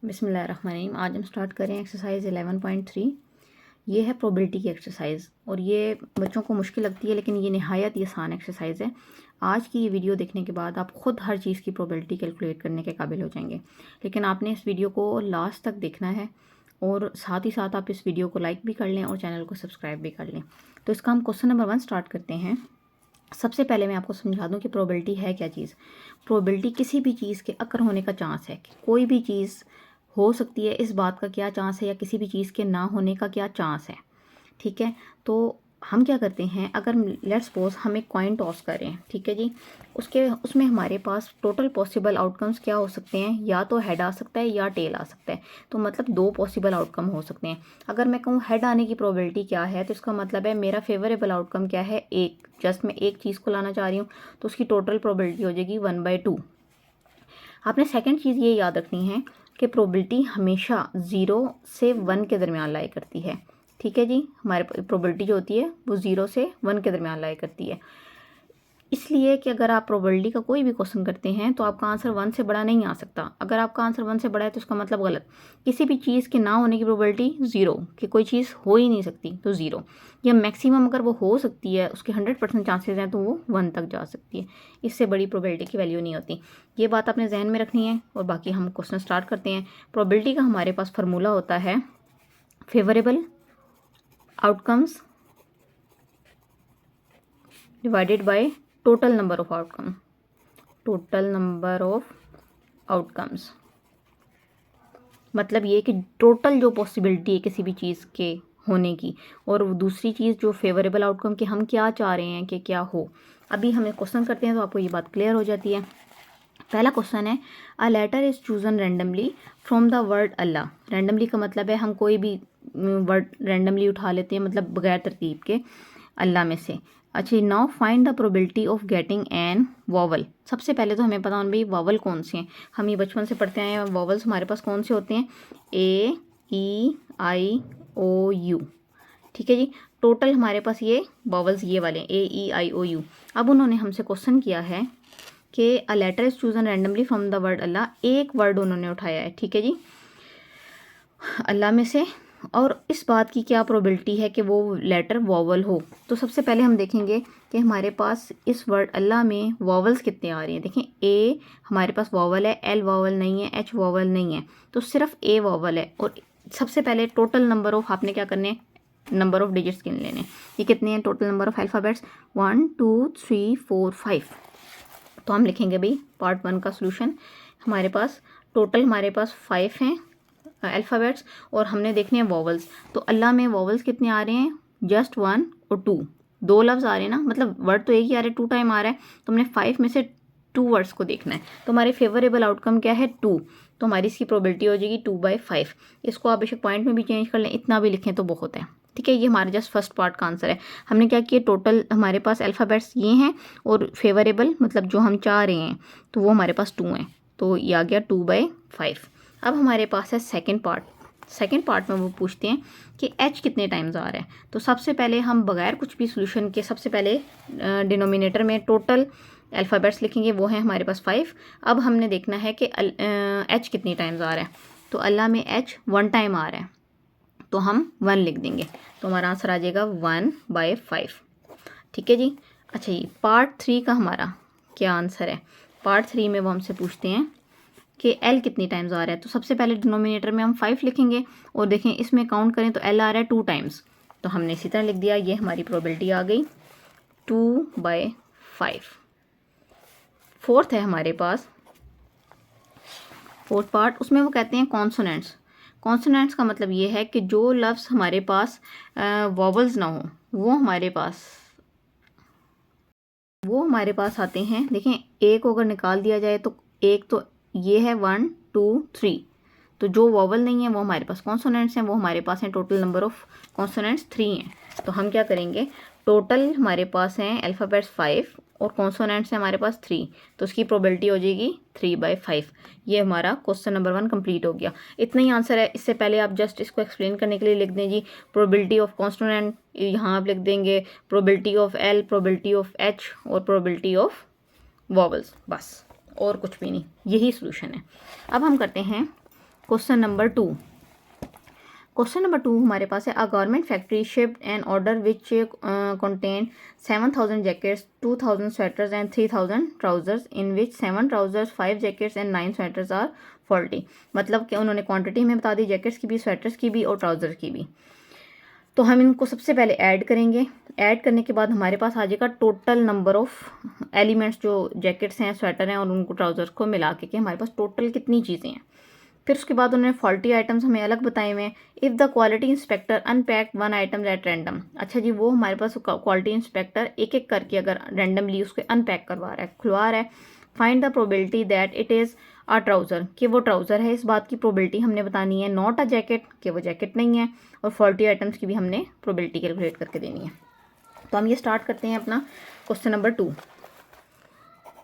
बिस्मिल्लाहिर्रहमानिर्रहीम। आज हम स्टार्ट करें एक्सरसाइज 11.3। ये है प्रोबेबिलिटी की एक्सरसाइज और ये बच्चों को मुश्किल लगती है लेकिन ये नहायत ही आसान एक्सरसाइज है। आज की ये वीडियो देखने के बाद आप ख़ुद हर चीज़ की प्रोबेबिलिटी कैलकुलेट करने के काबिल हो जाएंगे, लेकिन आपने इस वीडियो को लास्ट तक देखना है और साथ ही साथ आप इस वीडियो को लाइक भी कर लें और चैनल को सब्सक्राइब भी कर लें। तो इसका हम क्वेश्चन नंबर 1 स्टार्ट करते हैं। सबसे पहले मैं आपको समझा दूं कि प्रोबेबिलिटी है क्या चीज़। प्रोबेबिलिटी किसी भी चीज़ के अकर होने का चांस है कि कोई भी चीज़ हो सकती है, इस बात का क्या चांस है या किसी भी चीज़ के ना होने का क्या चांस है। ठीक है, तो हम क्या करते हैं, अगर लेट्स सपोज हम एक कॉइन टॉस करें, ठीक है जी, उसमें हमारे पास टोटल पॉसिबल आउटकम्स क्या हो सकते हैं, या तो हेड आ सकता है या टेल आ सकता है। तो मतलब 2 पॉसिबल आउटकम हो सकते हैं। अगर मैं कहूँ हेड आने की प्रोबेबिलिटी क्या है, तो इसका मतलब है मेरा फेवरेबल आउटकम क्या है, एक, जस्ट मैं एक चीज़ को लाना चाह रही हूँ, तो उसकी टोटल प्रोबेबिलिटी हो जाएगी 1/2। आपने सेकेंड चीज़ ये याद रखनी है कि प्रोबेबिलिटी हमेशा 0 से 1 के दरमियान लाई करती है। ठीक है जी, हमारे प्रोबेबिलिटी जो होती है वो 0 से 1 के दरमियान लाई करती है। इसलिए कि अगर आप प्रोबेबिलिटी का कोई भी क्वेश्चन करते हैं तो आपका आंसर 1 से बड़ा नहीं आ सकता। अगर आपका आंसर 1 से बड़ा है तो उसका मतलब गलत। किसी भी चीज़ के ना होने की प्रोबेबिलिटी 0, कि कोई चीज़ हो ही नहीं सकती तो 0, या मैक्सिमम अगर वो हो सकती है, उसके 100% चांसेस हैं तो वो 1 तक जा सकती है। इससे बड़ी प्रोबेबिलिटी की वैल्यू नहीं होती। ये बात आपने जहन में रखनी है। और बाकी हम क्वेश्चन स्टार्ट करते हैं। प्रोबेबिलिटी का हमारे पास फार्मूला होता है favourable outcomes divided by total number of outcome, total number of outcomes. मतलब ये कि टोटल जो पॉसिबिलिटी है किसी भी चीज़ के होने की, और दूसरी चीज़ जो फेवरेबल आउटकम कि हम क्या चाह रहे हैं कि क्या हो। अभी हम क्वेश्चन करते हैं तो आपको ये बात क्लियर हो जाती है। पहला क्वेश्चन है, a letter is chosen randomly from the word Allah. Randomly का मतलब है हम कोई भी वर्ड रैंडमली उठा लेते हैं, मतलब बगैर तरतीब के, अल्लाह में से। अच्छा, now find the probability of getting an vowel. सबसे पहले तो हमें पता होना भाई वॉवल कौन से हैं। हम ये बचपन से पढ़ते आए हैं, वॉवल्स हमारे पास कौन से होते हैं, ए, ई, आई, ओ, यू। ठीक है जी, टोटल हमारे पास ये वॉवल्स ये वाले हैं, ए, ई, आई, ओ, यू। अब उन्होंने हमसे क्वेश्चन किया है कि a letter is chosen randomly from the word Allah. एक वर्ड उन्होंने उठाया है, ठीक है जी, अल्लाह में से, और इस बात की क्या प्रोबेबिलिटी है कि वो लेटर वॉवल हो। तो सबसे पहले हम देखेंगे कि हमारे पास इस वर्ड अल्लाह में वॉवल्स कितने आ रही हैं। देखें, ए हमारे पास वॉवल है, एल वॉवल नहीं है, एच वॉवल नहीं है, तो सिर्फ ए वॉवल है। और सबसे पहले टोटल नंबर ऑफ आपने क्या करने हैं, नंबर ऑफ डिजिट्स गिन लेने। ये कितने हैं टोटल नंबर ऑफ अल्फ़ाबेट्स, 1 2 3 4 5। तो हम लिखेंगे भाई पार्ट 1 का सोल्यूशन। हमारे पास टोटल हमारे पास 5 हैं अल्फ़ाबेट्स, और हमने देखने हैं वॉवल्स। तो अल्लाह में वॉवल्स कितने आ रहे हैं, जस्ट 1 और 2, 2 लफ्ज़ आ रहे हैं ना, मतलब वर्ड तो एक ही आ रहा है, 2 टाइम आ रहा है। तो हमने 5 में से 2 वर्ड्स को देखना है। तो हमारे फेवरेबल आउटकम क्या है, 2। तो हमारी इसकी प्रोबेबिलिटी हो जाएगी 2/5। इसको आप बेशक पॉइंट में भी चेंज कर लें, इतना भी लिखें तो बहुत है। ठीक है, ये हमारे जस्ट फर्स्ट पार्ट का आंसर है। हमने क्या किया, टोटल हमारे पास अल्फ़ाबेट्स ये हैं और फेवरेबल मतलब जो हम चाह रहे हैं तो वो हमारे पास 2 हैं, तो ये आ गया 2/5। अब हमारे पास है सेकंड पार्ट। सेकंड पार्ट में वो पूछते हैं कि एच कितने टाइम्स आ रहा है। तो सबसे पहले हम बगैर कुछ भी सोल्यूशन के सबसे पहले डिनोमिनेटर में टोटल अल्फ़ाबेट्स लिखेंगे, वो है हमारे पास 5। अब हमने देखना है कि एच कितनी टाइम्स आ रहा है। तो अल्लाह में एच 1 टाइम आ रहा है, तो हम 1 लिख देंगे, तो हमारा आंसर आ जाएगा 1/5। ठीक है जी। अच्छा, ये पार्ट 3 का हमारा क्या आंसर है। पार्ट 3 में वो हमसे पूछते हैं कि एल कितनी टाइम्स आ रहा है। तो सबसे पहले डिनोमिनेटर में हम 5 लिखेंगे, और देखें इसमें काउंट करें तो एल आ रहा है 2 टाइम्स, तो हमने इसी तरह लिख दिया। ये हमारी प्रोबेबिलिटी आ गई 2/5। फोर्थ है हमारे पास, फोर्थ पार्ट, उसमें वो कहते हैं कॉन्सोनेंट्स। कॉन्सोनेंट्स का मतलब ये है कि जो लफ्ज़ हमारे पास वॉवल्स ना हो वो हमारे पास आते हैं। देखें, ए को अगर निकाल दिया जाए तो एक तो ये है 1 2 3, तो जो वॉवल नहीं है वो हमारे पास कॉन्सोनेंट्स हैं, वो हमारे पास हैं टोटल नंबर ऑफ कॉन्सोनेंट्स 3 हैं। तो हम क्या करेंगे, टोटल हमारे पास हैं अल्फ़ाबेट्स 5 और कॉन्सोनेंट्स हैं हमारे पास 3, तो उसकी प्रोबेबिलिटी हो जाएगी 3/5। ये हमारा क्वेश्चन नंबर 1 कंप्लीट हो गया। इतना ही आंसर है। इससे पहले आप जस्ट इसको एक्सप्लेन करने के लिए लिख दें जी, प्रोबेबिलिटी ऑफ कॉन्सोनेंट, यहाँ आप लिख देंगे probability of L, probability of H और प्रोबेबिलिटी ऑफ वॉवल्स, बस और कुछ भी नहीं, यही सोल्यूशन है। अब हम करते हैं क्वेश्चन नंबर 2। क्वेश्चन नंबर 2 हमारे पास है, a garment factory shipped an order which contain 7,000 jackets, 2,000 sweaters and 3,000 trousers, in which 7 trousers, 5 jackets and 9 sweaters are faulty. मतलब कि उन्होंने क्वांटिटी हमें बता दी, जैकेट्स की भी, स्वेटर्स की भी और ट्राउजर्स की भी। तो हम इनको सबसे पहले ऐड करेंगे। ऐड करने के बाद हमारे पास आ जाएगा टोटल नंबर ऑफ एलिमेंट्स, जो जैकेट्स हैं, स्वेटर हैं और उनको ट्राउजर्स को मिला के हमारे पास टोटल कितनी चीज़ें हैं। फिर उसके बाद उन्होंने फॉल्टी आइटम्स हमें अलग बताए हुए हैं। If the quality inspector unpacked 1 item at random. अच्छा जी, वो हमारे पास क्वालिटी इंस्पेक्टर एक एक करके अगर रैंडमली उसको अनपैक करवा रहा है, खुलवा रहा है, find the probability that it is a trouser, कि वो ट्राउज़र है, इस बात की प्रोबेबिलिटी हमने बतानी है। नॉट अ जैकेट, कि वो जैकेट नहीं है। और फॉल्टी आइटम्स की भी हमने प्रोबेबिलिटी कैलकुलेट करके देनी है। तो हम ये स्टार्ट करते हैं अपना क्वेश्चन नंबर 2।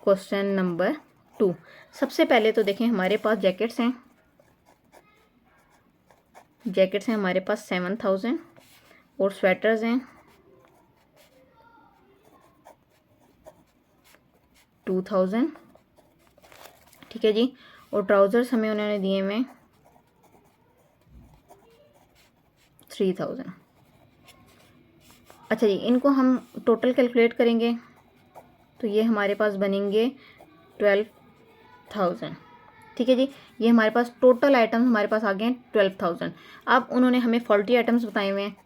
क्वेश्चन नंबर 2, सबसे पहले तो देखें हमारे पास जैकेट्स हैं। जैकेट्स हैं हमारे पास 7,000 और स्वेटर्स हैं 2,000, ठीक है जी। और ट्राउजर्स हमें उन्होंने दिए हुए 3,000। अच्छा जी, इनको हम टोटल कैलकुलेट करेंगे तो ये हमारे पास बनेंगे 12,000, ठीक है जी। ये हमारे पास टोटल आइटम्स हमारे पास आ गए हैं 12,000। अब उन्होंने हमें फॉल्टी आइटम्स बताए हुए हैं।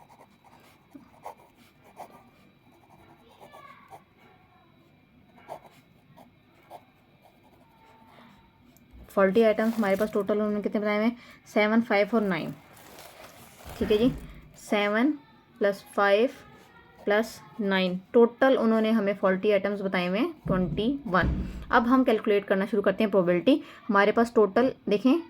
फॉल्टी आइटम्स हमारे पास टोटल उन्होंने कितने बताए हुए हैं, 7, 5 और 9, ठीक है जी। 7 + 5 + 9, टोटल उन्होंने हमें फॉल्टी आइटम्स बताए हुए हैं 21। अब हम कैलकुलेट करना शुरू करते हैं प्रोबेबिलिटी। हमारे पास टोटल देखें,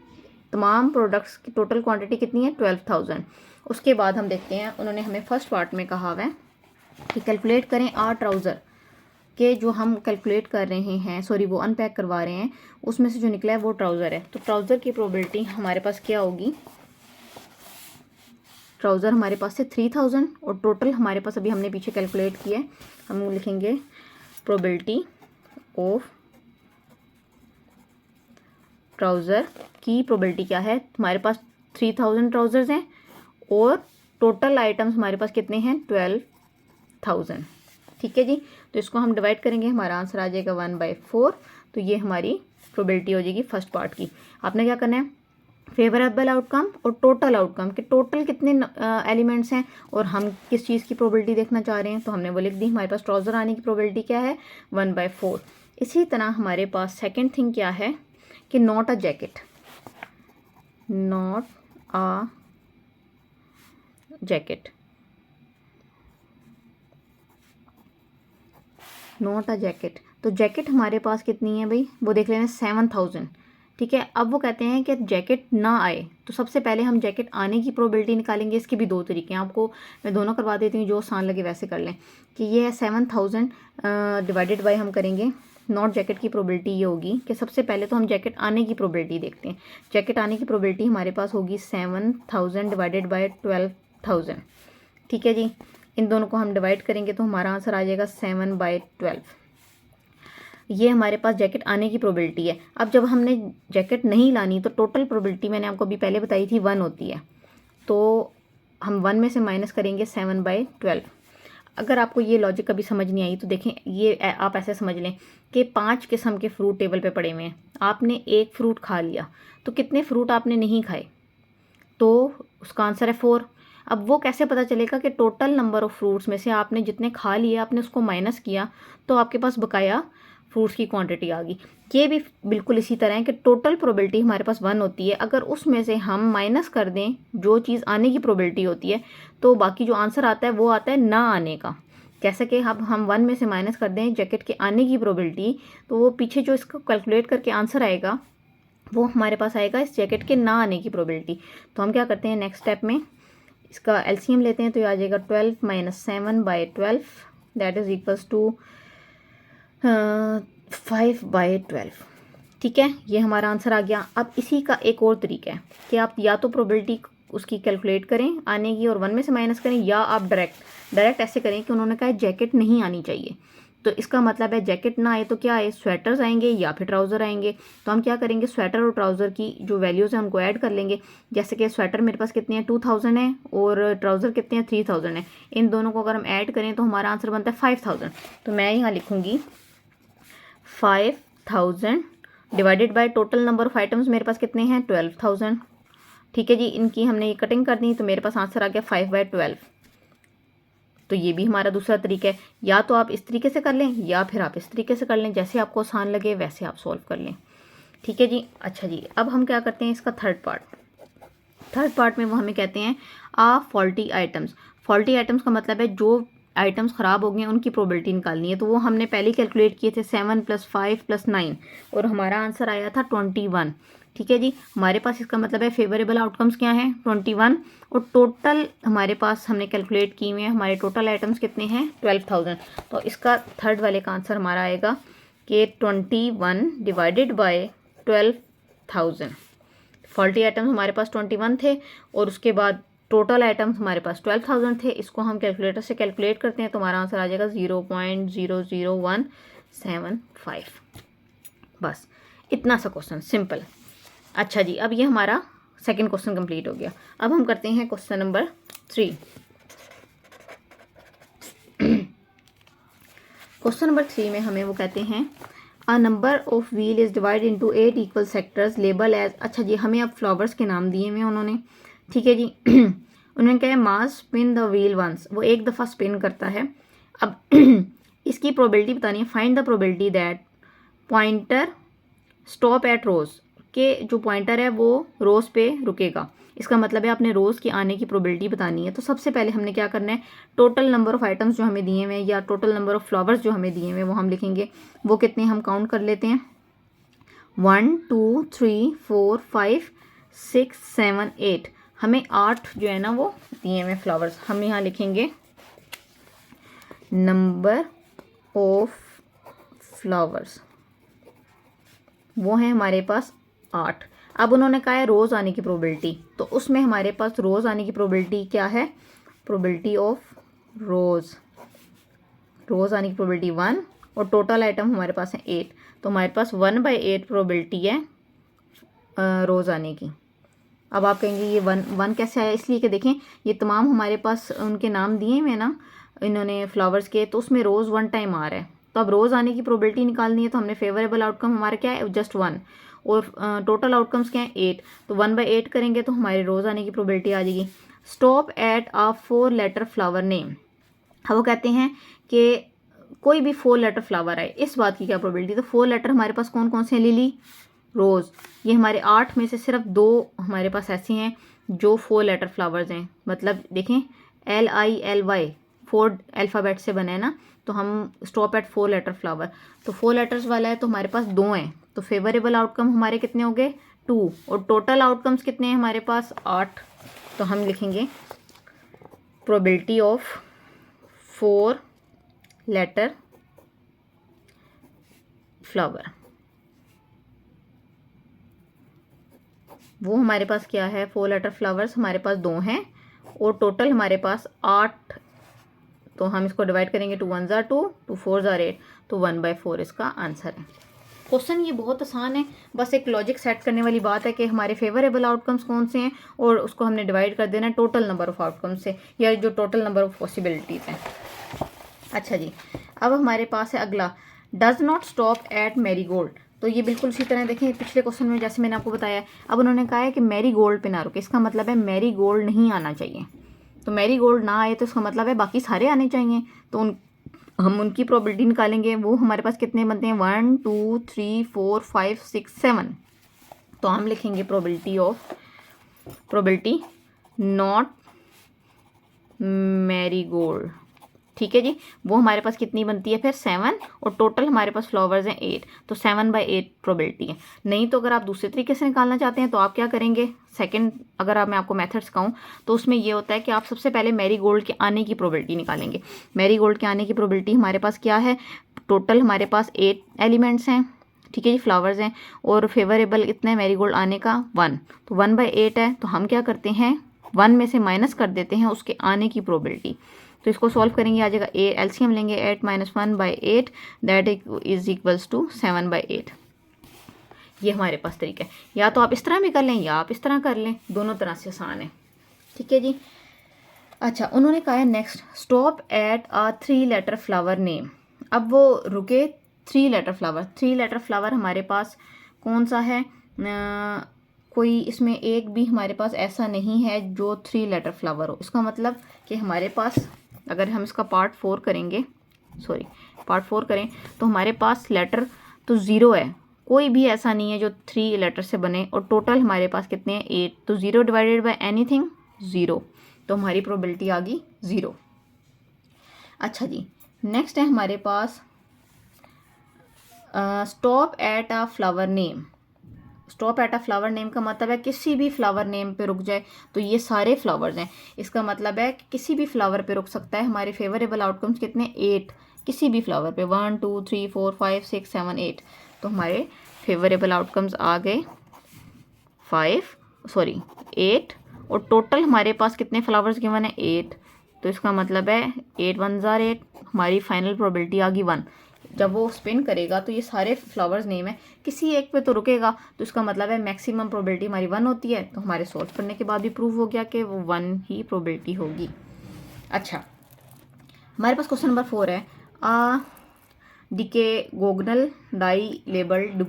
तमाम प्रोडक्ट्स की टोटल क्वांटिटी कितनी है, 12,000। उसके बाद हम देखते हैं, उन्होंने हमें फर्स्ट पार्ट में कहा हुआ है कि कैलकुलेट करें आर ट्राउज़र के, जो हम कैलकुलेट कर रहे हैं, सॉरी वो अनपैक करवा रहे हैं, उसमें से जो निकला है वो ट्राउज़र है। तो ट्राउज़र की प्रोबेबिलिटी हमारे पास क्या होगी, ट्राउज़र हमारे पास से 3,000 और टोटल हमारे पास अभी हमने पीछे कैलकुलेट किया है, हम लिखेंगे प्रोबेबिलिटी ऑफ ट्राउज़र की प्रोबेबिलिटी क्या है, हमारे पास 3,000 ट्राउज़र्स हैं और टोटल आइटम्स हमारे पास कितने हैं, 12,000, ठीक है जी। तो इसको हम डिवाइड करेंगे, हमारा आंसर आ जाएगा 1/4। तो ये हमारी प्रोबेबिलिटी हो जाएगी फर्स्ट पार्ट की। आपने क्या करना है, फेवरेबल आउटकम और टोटल आउटकम के टोटल कितने एलिमेंट्स हैं और हम किस चीज़ की प्रोबेबिलिटी देखना चाह रहे हैं, तो हमने वो लिख दी। हमारे पास ट्राउज़र आने की प्रोबेबिलिटी क्या है, 1/4। इसी तरह हमारे पास सेकेंड थिंग क्या है कि not a jacket, not a jacket, not a jacket. तो जैकेट हमारे पास कितनी है भाई, वो देख लेना 7,000, ठीक है। अब वो कहते हैं कि जैकेट ना आए, तो सबसे पहले हम जैकेट आने की प्रोबेबिलिटी निकालेंगे। इसके भी 2 तरीके हैं, आपको मैं दोनों करवा देती हूँ, जो आसान लगे वैसे कर लें। कि ये है 7,000 डिवाइडेड बाय हम करेंगे नॉट जैकेट की प्रोबेबिलिटी। ये होगी कि सबसे पहले तो हम जैकेट आने की प्रोबेबिलिटी देखते हैं। जैकेट आने की प्रोबेबिलिटी हमारे पास होगी 7,000 डिवाइडेड बाय 12,000, ठीक है जी। इन दोनों को हम डिवाइड करेंगे तो हमारा आंसर आ जाएगा 7/12। ये हमारे पास जैकेट आने की प्रोबेबिलिटी है। अब जब हमने जैकेट नहीं लानी तो टोटल प्रोबेबिलिटी मैंने आपको अभी पहले बताई थी 1 होती है, तो हम 1 में से माइनस करेंगे 7/12। अगर आपको ये लॉजिक कभी समझ नहीं आई तो देखें, ये आप ऐसे समझ लें कि 5 किस्म के फ्रूट टेबल पे पड़े हुए हैं, आपने एक फ्रूट खा लिया, तो कितने फ्रूट आपने नहीं खाए, तो उसका आंसर है 4। अब वो कैसे पता चलेगा कि टोटल नंबर ऑफ़ फ्रूट्स में से आपने जितने खा लिए आपने उसको माइनस किया तो आपके पास बकाया फ्रूट्स की क्वांटिटी आ गई। ये भी बिल्कुल इसी तरह है कि टोटल प्रोबेबिलिटी हमारे पास 1 होती है, अगर उसमें से हम माइनस कर दें जो चीज़ आने की प्रोबेबिलिटी होती है तो बाकी जो आंसर आता है वो आता है ना आने का। कैसे कि अब हम 1 में से माइनस कर दें जैकेट के आने की प्रोबेबिलिटी, तो वो पीछे जो इसको कैलकुलेट करके आंसर आएगा वो हमारे पास आएगा इस जैकेट के ना आने की प्रोबेबिलिटी। तो हम क्या करते हैं, नेक्स्ट स्टेप में इसका एलसीएम लेते हैं, तो ये आ जाएगा 12 - 7/12 दैट इज इक्वल्स टू 5/12, ठीक है। ये हमारा आंसर आ गया। अब इसी का एक और तरीका है कि आप या तो प्रोबेबिलिटी उसकी कैलकुलेट करें आने की और 1 में से माइनस करें, या आप डायरेक्ट ऐसे करें कि उन्होंने कहा जैकेट नहीं आनी चाहिए, तो इसका मतलब है जैकेट ना आए तो क्या आए, स्वेटर्स आएंगे या फिर ट्राउज़र आएंगे। तो हम क्या करेंगे, स्वेटर और ट्राउज़र की जो वैल्यूज़ हैं उनको ऐड कर लेंगे। जैसे कि स्वेटर मेरे पास कितने हैं 2000 है और ट्राउज़र कितने हैं 3000 है। इन दोनों को अगर हम ऐड करें तो हमारा आंसर बनता है 5000। तो मैं यहाँ लिखूँगी 5000 divided by total number of items मेरे पास कितने हैं 12000। ठीक है जी, इनकी हमने ये कटिंग कर दी तो मेरे पास आंसर आ गया 5/12। तो ये भी हमारा दूसरा तरीका है। या तो आप इस तरीके से कर लें या फिर आप इस तरीके से कर लें, जैसे आपको आसान लगे वैसे आप सॉल्व कर लें। ठीक है जी। अच्छा जी, अब हम क्या करते हैं इसका थर्ड पार्ट में वो हमें कहते हैं फॉल्टी आइटम्स। फॉल्टी आइटम्स का मतलब है जो आइटम्स ख़राब हो गए हैं उनकी प्रोबेबिलिटी निकालनी है। तो वो हमने पहले कैलकुलेट किए थे 7 + 5 + 9 और हमारा आंसर आया था 21। ठीक है जी, हमारे पास इसका मतलब है फेवरेबल आउटकम्स क्या हैं 21 और टोटल हमारे पास हमने कैलकुलेट किए हुए हैं, हमारे टोटल आइटम्स कितने हैं 12000। तो इसका थर्ड वाले का आंसर हमारा आएगा कि 21 डिवाइडेड बाय 12000। फॉल्टी आइटम्स हमारे पास 21 थे और उसके बाद टोटल आइटम्स हमारे पास 12000 थे। इसको हम कैलकुलेटर से कैलकुलेट करते हैं तो हमारा आंसर आ जाएगा 0.00175। बस इतना सा क्वेश्चन, सिंपल। अच्छा जी, अब ये हमारा सेकंड क्वेश्चन कंप्लीट हो गया। अब हम करते हैं क्वेश्चन नंबर 3। क्वेश्चन नंबर 3 में हमें वो कहते हैं a number of wheel is divide into 8 equal sectors label as. अच्छा जी, हमें अब फ्लावर्स के नाम दिए हुए उन्होंने। ठीक है जी। उन्होंने कहा मास स्पिन द व्हील वंस, वो एक दफ़ा स्पिन करता है। अब इसकी प्रोबेबिलिटी बतानी है, find the probability that pointer stop at rose, के जो पॉइंटर है वो रोज पे रुकेगा। इसका मतलब है आपने रोज़ के आने की प्रोबेबिलिटी बतानी है। तो सबसे पहले हमने क्या करना है, टोटल नंबर ऑफ आइटम्स जो हमें दिए हुए हैं या टोटल नंबर ऑफ फ्लावर्स जो हमें दिए हुए हैं वो हम लिखेंगे। वो कितने हम काउंट कर लेते हैं, 1 2 3 4 5 6 7 8। हमें 8 जो है ना वो दिए हुए फ्लावर्स। हम यहाँ लिखेंगे नंबर ऑफ फ्लावर्स, वो है हमारे पास 8। अब उन्होंने कहा है रोज़ आने की प्रोबेबिलिटी, तो उसमें हमारे पास रोज़ आने की प्रोबेबिलिटी क्या है, प्रोबेबिलिटी ऑफ रोज़ आने की प्रोबेबिलिटी 1 और टोटल आइटम हमारे पास है 8। तो हमारे पास 1/8 प्रोबेबिलिटी है रोज़ आने की। अब आप कहेंगे ये वन कैसे आया, इसलिए कि देखें ये तमाम हमारे पास उनके नाम दिए हुए ना इन्होंने फ्लावर्स के, तो उसमें रोज़ 1 टाइम आ रहा है। तो अब रोज़ आने की प्रोबेबिलिटी निकालनी है तो हमने फेवरेबल आउटकम हमारा क्या है जस्ट 1 और टोटल आउटकम्स क्या है 8। तो 1/8 करेंगे तो हमारे रोज़ आने की प्रोबेबिलिटी आ जाएगी। Stop at a 4 letter flower name, वो कहते हैं कि कोई भी 4 लेटर फ्लावर आए, इस बात की क्या प्रोबेबिलिटी। तो 4 लेटर हमारे पास कौन कौन से हैं, लिली रोज़। ये हमारे 8 में से सिर्फ 2 हमारे पास ऐसे हैं जो 4 लेटर फ्लावर्स हैं। मतलब देखें LILY 4 अल्फ़ाबेट से बने हैं ना, तो हम स्टॉप एट 4 लेटर फ्लावर, तो 4 लेटर्स वाला है तो हमारे पास 2 हैं। तो फेवरेबल आउटकम हमारे कितने हो गए 2 और टोटल आउटकम्स कितने हैं हमारे पास 8। तो हम लिखेंगे प्रोबेबिलिटी ऑफ 4 लेटर फ्लावर, वो हमारे पास क्या है 4 लेटर फ्लावर्स हमारे पास 2 हैं और टोटल हमारे पास 8। तो हम इसको डिवाइड करेंगे 2 1 ज़ा 2 2 4 ज़ा 8, तो 1/4 इसका आंसर है। क्वेश्चन ये बहुत आसान है, बस एक लॉजिक सेट करने वाली बात है कि हमारे फेवरेबल आउटकम्स कौन से हैं और उसको हमने डिवाइड कर देना है टोटल नंबर ऑफ आउटकम्स से या जो टोटल नंबर ऑफ पॉसिबिलिटीज़ हैं। अच्छा जी, अब हमारे पास है अगला, does not stop at marigold. तो ये बिल्कुल उसी तरह देखें पिछले क्वेश्चन में जैसे मैंने आपको बताया। अब उन्होंने कहा है कि मैरीगोल्ड पे ना रुके, इसका मतलब है मैरीगोल्ड नहीं आना चाहिए। तो मैरीगोल्ड ना आए तो इसका मतलब है बाकी सारे आने चाहिए। तो हम उनकी प्रोबेबिलिटी निकालेंगे, वो हमारे पास कितने बनते हैं 1 2 3 4 5 6 7। तो हम लिखेंगे प्रोबेबिलिटी नॉट मैरीगोल्ड। ठीक है जी, वो हमारे पास कितनी बनती है फिर 7 और टोटल हमारे पास फ्लावर्स हैं 8, तो 7/8 प्रोबेबिलिटी है। नहीं तो अगर आप दूसरे तरीके से निकालना चाहते हैं तो आप क्या करेंगे, सेकंड अगर मैं आपको मेथड सिखाऊं तो उसमें ये होता है कि आप सबसे पहले मैरीगोल्ड के आने की प्रोबेबिलिटी निकालेंगे। मैरीगोल्ड के आने की प्रोबेबिलिटी हमारे पास क्या है, टोटल हमारे पास 8 एलिमेंट्स हैं। ठीक है जी, फ्लावर्स हैं और फेवरेबल इतना है मैरीगोल्ड आने का 1, तो 1/8 है। तो हम क्या करते हैं 1 में से माइनस कर देते हैं उसके आने की प्रोबेबिलिटी। तो तो इसको सॉल्व करेंगे, आ जाएगा एलसीएम लेंगे 8 - 1/8 दैट इज इक्वल्स टू 7/8। ये हमारे पास तरीका है। या तो आप इस तरह भी कर लें या आप इस तरह कर लें, दोनों तरह से आसान है। ठीक है जी। अच्छा, उन्होंने कहा है next stop at a 3 letter flower name. अब वो रुके 3 लेटर फ्लावर। 3 लेटर फ्लावर हमारे पास कौन सा है? कोई इसमें एक भी हमारे पास ऐसा नहीं है जो 3 लेटर फ्लावर हो। इसका मतलब कि हमारे पास अगर हम इसका पार्ट 4 करेंगे, पार्ट 4 करें तो हमारे पास लेटर तो 0 है, कोई भी ऐसा नहीं है जो 3 लेटर से बने। और टोटल हमारे पास कितने हैं? 8। तो 0 डिवाइडेड बाय एनीथिंग 0, तो हमारी प्रोबेबिलिटी आ गई 0। अच्छा जी, नेक्स्ट है हमारे पास stop at a flower name. Stop at a flower name का मतलब है किसी भी फ्लावर नेम पे रुक जाए। तो ये सारे फ्लावर्स हैं, इसका मतलब है कि किसी भी फ्लावर पे रुक सकता है। हमारे फेवरेबल आउटकम्स कितने? 8। किसी भी फ्लावर पे 1 2 3 4 5 6 7 8। तो हमारे फेवरेबल आउटकम्स आ गए 8। और टोटल हमारे पास कितने फ्लावर्स गिवन है? 8। तो इसका मतलब है 8 1 जार 8। हमारी फाइनल प्रोबेबिलिटी आ गई 1। जब वो स्पिन करेगा तो ये सारे फ्लावर्स नेम है, किसी एक पे तो रुकेगा। तो इसका मतलब है मैक्सिमम प्रोबेबिलिटी हमारी 1 होती है। तो हमारे सॉल्व करने के बाद भी प्रूव हो गया कि वो 1 ही प्रोबेबिलिटी होगी। अच्छा, हमारे पास क्वेश्चन नंबर 4 है डिकेगोनल डाई लेबल्ड।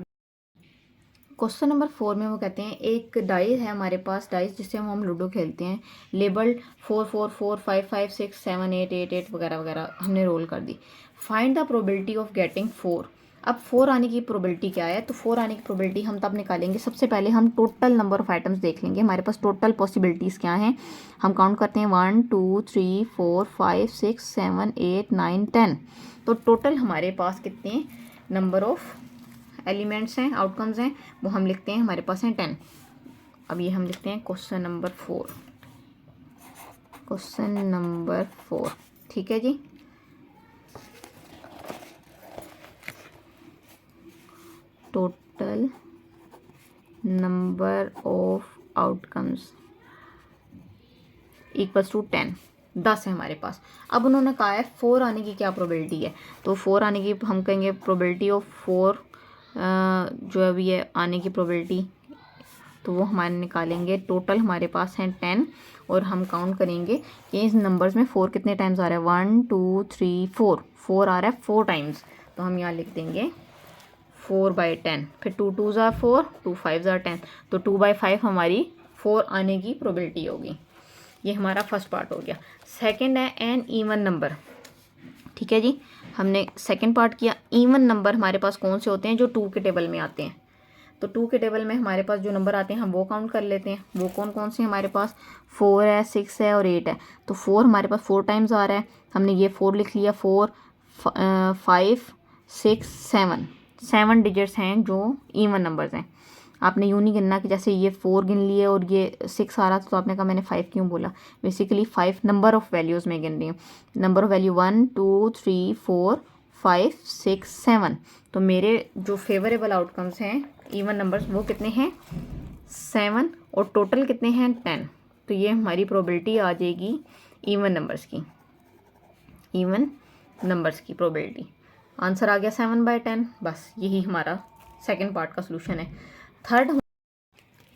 क्वेश्चन नंबर 4 में वो कहते हैं एक डाइस है हमारे पास, डाइस जिससे हम लूडो खेलते हैं, लेबल्ड 4 4 4 5 5 6 7 8 8 8 वगैरह वगैरह हमने रोल कर दी। Find the probability of getting 4। अब 4 आने की प्रोबेबिलिटी क्या है? तो 4 आने की प्रोबेबिलिटी हम तब निकालेंगे, सबसे पहले हम टोटल नंबर ऑफ आइटम्स देख लेंगे। हमारे पास टोटल पॉसिबिलिटीज़ क्या हैं, हम काउंट करते हैं 1 2 3 4 5 6 7 8 9 10। तो टोटल हमारे पास कितने नंबर ऑफ एलिमेंट्स हैं, आउटकम्स हैं, वो हम लिखते हैं, हमारे पास हैं 10। अब ये हम लिखते हैं क्वेश्चन नंबर 4। क्वेश्चन नंबर 4, ठीक है जी। Total number of outcomes equals to 10 है हमारे पास। अब उन्होंने कहा है 4 आने की क्या प्रोबेबिलिटी है? तो 4 आने की हम कहेंगे प्रोबेबिलिटी ऑफ 4 जो अभी है आने की प्रोबेबिलिटी, तो वो हमारे निकालेंगे। टोटल हमारे पास हैं 10 और हम काउंट करेंगे कि इस नंबर्स में 4 कितने टाइम्स आ रहा है। 1 2 3 4, 4 आ रहा है 4 टाइम्स। तो हम यहाँ लिख देंगे 4/10। फिर 2 2 ज़ार 4, 2 5 ज़ार 10। तो 2/5 हमारी 4 आने की प्रोबेबिलिटी होगी। ये हमारा फर्स्ट पार्ट हो गया। सेकंड है एन इवन नंबर। ठीक है जी, हमने सेकंड पार्ट किया। इवन नंबर हमारे पास कौन से होते हैं? जो 2 के टेबल में आते हैं। तो 2 के टेबल में हमारे पास जो नंबर आते हैं हम वो काउंट कर लेते हैं। वो कौन कौन से हमारे पास? 4 है, 6 है और 8 है। तो 4 हमारे पास 4 टाइम्स आ रहा है, हमने ये 4 लिख लिया। 4 5 6 7 डिजिट्स हैं जो इवन नंबर्स हैं। आपने यूँ नहीं गिनना कि जैसे ये 4 गिन लिए और ये 6 आ रहा था तो आपने कहा मैंने 5 क्यों बोला। बेसिकली 5 नंबर ऑफ वैल्यूज़ में गिन रही हूँ। Number of value 1 2 3 4 5 6 7। तो मेरे जो फेवरेबल आउटकम्स हैं इवन नंबर्स वो कितने हैं? 7। और टोटल कितने हैं? 10। तो ये हमारी प्रोबेबिलिटी आ जाएगी इवन नंबर्स की। इवन नंबर्स की प्रोबेबिलिटी आंसर आ गया 7/10। बस यही हमारा सेकंड पार्ट का सोल्यूशन है। थर्ड,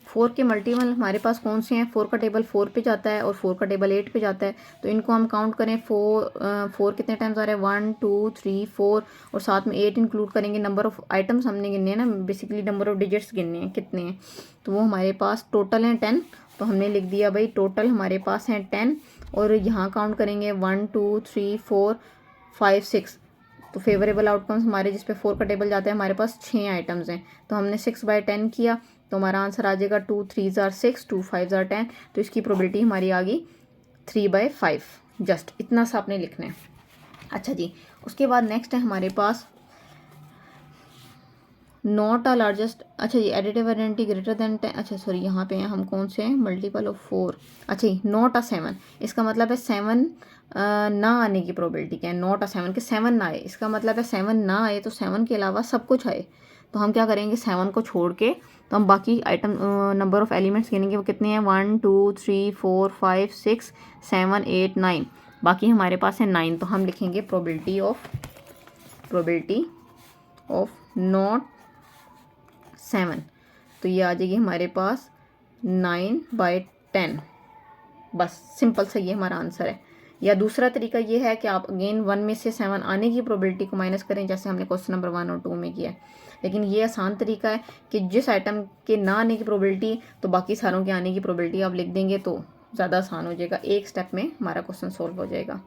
4 के मल्टीपल हमारे पास कौन से हैं? 4 का टेबल 4 पे जाता है और 4 का टेबल 8 पे जाता है। तो इनको हम काउंट करें। 4 कितने टाइम्स आ रहा है? 1 2 3 4 और साथ में 8 इंक्लूड करेंगे। नंबर ऑफ आइटम्स हमने गिनने हैं ना, बेसिकली नंबर ऑफ डिजिट्स गिनने हैं कितने हैं। तो वो हमारे पास टोटल हैं 10। तो हमने लिख दिया भाई टोटल हमारे पास हैं 10। और यहाँ काउंट करेंगे 1 2 3 4 5 6। तो फेवरेबल आउटकम्स हमारे जिस पे 4 का टेबल जाता है हमारे पास 6 आइटम्स हैं। तो हमने 6/10 किया तो हमारा आंसर आ जाएगा 2 3 ज़ार 6 2 5 ज़ार 10। तो इसकी प्रोबेबिलिटी हमारी आ गई 3/5। जस्ट इतना सा आपने लिखना है। अच्छा जी, उसके बाद नेक्स्ट है हमारे पास नॉट अ लार्जेस्ट। अच्छा जी, एडिटिव आइडेंटिटी ग्रेटर देन 10। अच्छा सॉरी, यहाँ पे हैं हम कौन से हैं? Multiple of 4। अच्छा जी, नॉट अ 7। इसका मतलब है 7 ना आने की प्रोबेबिलिटी क्या है? नॉट अ 7 के 7 ना आए। इसका मतलब है 7 ना आए तो 7 के अलावा सब कुछ आए। तो हम क्या करेंगे? 7 को छोड़ के तो हम बाकी आइटम नंबर ऑफ एलिमेंट्स गिनेंगे। वो कितने हैं? 1 2 3 4 5 6 7 8 9। बाकी हमारे पास है 9, तो हम लिखेंगे प्रोबेबिलिटी ऑफ नॉट 7, तो ये आ जाएगी हमारे पास 9/10। बस सिंपल सा ये हमारा आंसर है। या दूसरा तरीका ये है कि आप अगेन 1 में से 7 आने की प्रोबेबिलिटी को माइनस करें, जैसे हमने क्वेश्चन नंबर 1 और 2 में किया है। लेकिन ये आसान तरीका है कि जिस आइटम के ना आने की प्रोबेबिलिटी तो बाकी सारों के आने की प्रोबेबिलिटी आप लिख देंगे तो ज़्यादा आसान हो जाएगा, एक स्टेप में हमारा क्वेश्चन सॉल्व हो जाएगा।